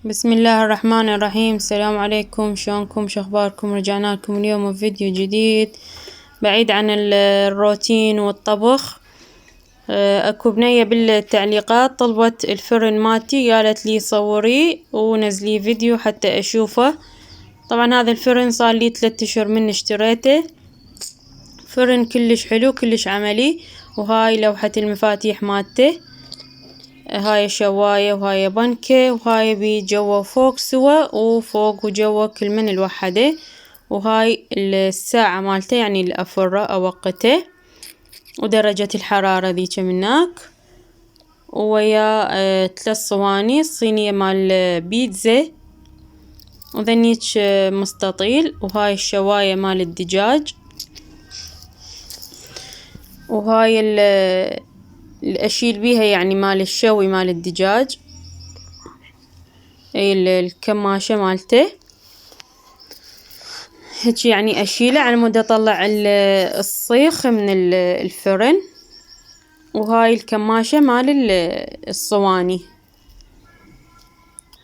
بسم الله الرحمن الرحيم. السلام عليكم، شلونكم؟ شخباركم؟ رجعنا لكم اليوم بفيديو جديد بعيد عن الروتين والطبخ. اكو بنية بالتعليقات طلبت الفرن مالتي، قالت لي صوري ونزلي فيديو حتى اشوفه. طبعا هذا الفرن صار لي 3 اشهر من اشتريته، فرن كلش حلو كلش عملي. وهاي لوحة المفاتيح مالته، هاي شواية وهاي بنكة وهاي بجوا وفوق سوا، وفوق وجوا كل من الوحدة. وهاي الساعة مالته يعني الأفرة أوقته، ودرجة الحرارة ذيك مناك، ويا 3 صواني، صينية مال بيتزا وذنيك مستطيل، وهاي الشواية مال الدجاج، وهاي الأشيل بيها يعني مال الشوي مال الدجاج، اي الكماشة مالته هيك يعني اشيله على مود اطلع الصيخ من الفرن. وهاي الكماشة مال الصواني،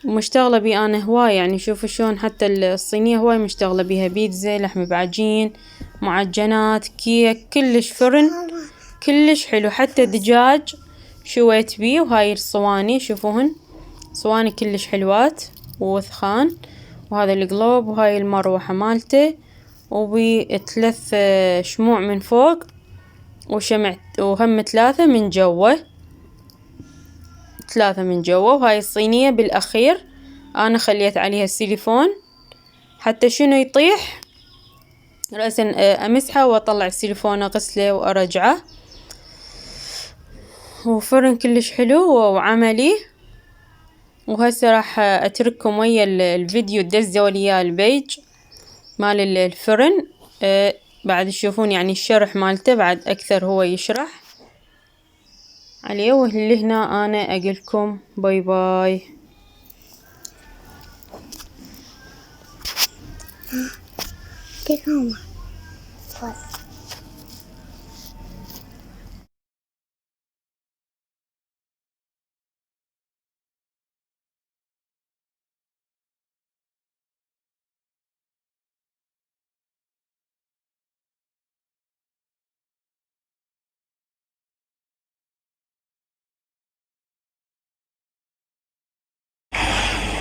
ومشتغلة بي انا هواي، يعني شوفوا شلون حتى الصينية هواي مشتغلة بيها، بيتزا، لحم بعجين، معجنات، كيك، كلش فرن كلش حلو. حتى دجاج شويت بيه. وهاي الصواني شوفوهن، صواني كلش حلوات ووثخان. وهذا القلوب، وهاي المروحة مالته، وبي 3 شموع من فوق وشمع، وهم 3 من جوا، 3 من جوا. وهاي الصينية بالأخير أنا خليت عليها السيليفون حتى شنو يطيح رأسا أمسحه وأطلع السيليفون أغسله وأرجعه. وفرن كلش حلو وعملي. وهسه راح اترككم ويا الفيديو، تدزوا لي البيج مال الفرن بعد تشوفون يعني الشرح مالته بعد اكثر، هو يشرح عليه. واللي هنا انا اقولكم باي باي.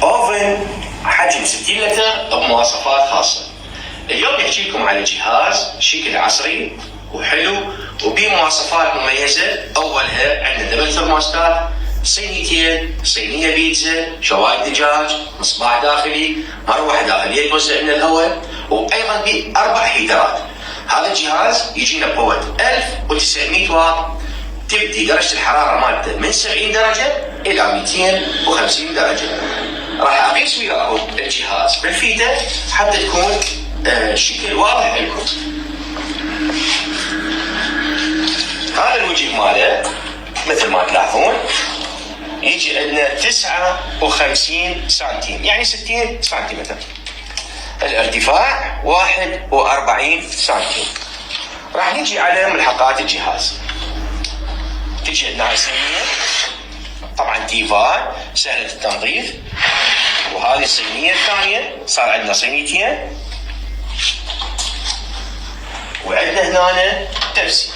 اوفن حجم 60 لتر بمواصفات خاصه. اليوم بحكي لكم على جهاز شكل عصري وحلو وبمواصفات مميزه. اولها عندنا دبل ثرموستات، صينيتين، صينيه بيتزا، شوايه دجاج، مصباح داخلي، مروحه داخليه توزع لنا الهواء، وايضا ب4 هيترات. هذا الجهاز يجينا بقوه 1900 واط، تبدي درجه الحراره مالته من 70 درجه الى 250 درجه. راح اقيس وياكم الجهاز بالفيته حتى تكون شكل واضح لكم. هذا الوجه ماله مثل ما تلاحظون يجي عندنا 59 سنتيم، يعني 60 سنتيمتر. الارتفاع 41 سنتيم. راح نجي على ملحقات الجهاز. تجي عندنا هاي الصينية، طبعا تيفال سهلة التنظيف. وهذه الصينية الثانية، صار عندنا صينيتين. وعندنا هنا تبسي،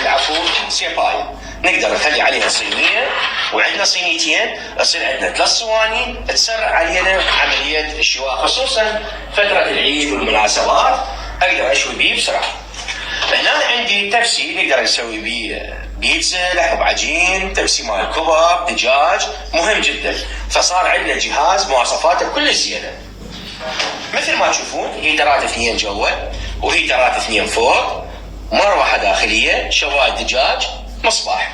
العفو سيباية، نقدر نخلي عليها صينية. وعندنا صينيتين، تصير عندنا 3 صواني تسرع علينا عملية الشواء، خصوصا فترة العيد والمناسبات اقدر اشوي بيه بسرعة. هنا عندي تبسي نقدر نسوي بيه بيتزا، لحم بعجين، تبسي مال كباب، دجاج، مهم جدا. فصار عندنا جهاز مواصفاته كلش زينه. مثل ما تشوفون هيترات 2 جوا وهيترات 2 فوق، مروحه داخليه، شوايه دجاج، مصباح.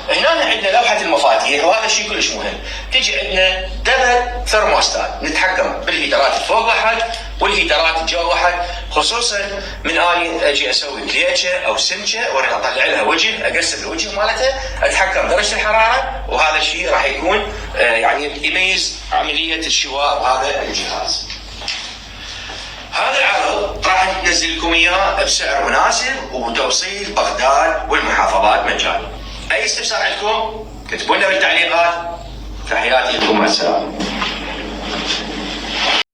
هنا عندنا لوحه المفاتيح، وهذا الشيء كلش مهم. تجي عندنا دبل ثرموستات، نتحكم بالهيترات فوق واحد والهيترات جوا واحد. خصوصا من اني اجي اسوي كليتشه او سمكه وراح اطلع لها وجه، اقسم الوجه مالتها، اتحكم درجه الحراره، وهذا الشيء راح يكون يعني يميز عمليه الشواء بهذا الجهاز. هذا العرض راح ننزل لكم اياه بسعر مناسب وتوصيل بغداد والمحافظات مجاني. اي استفسار عندكم كتبوا لنا بالتعليقات. تحياتي لكم، مع السلامه.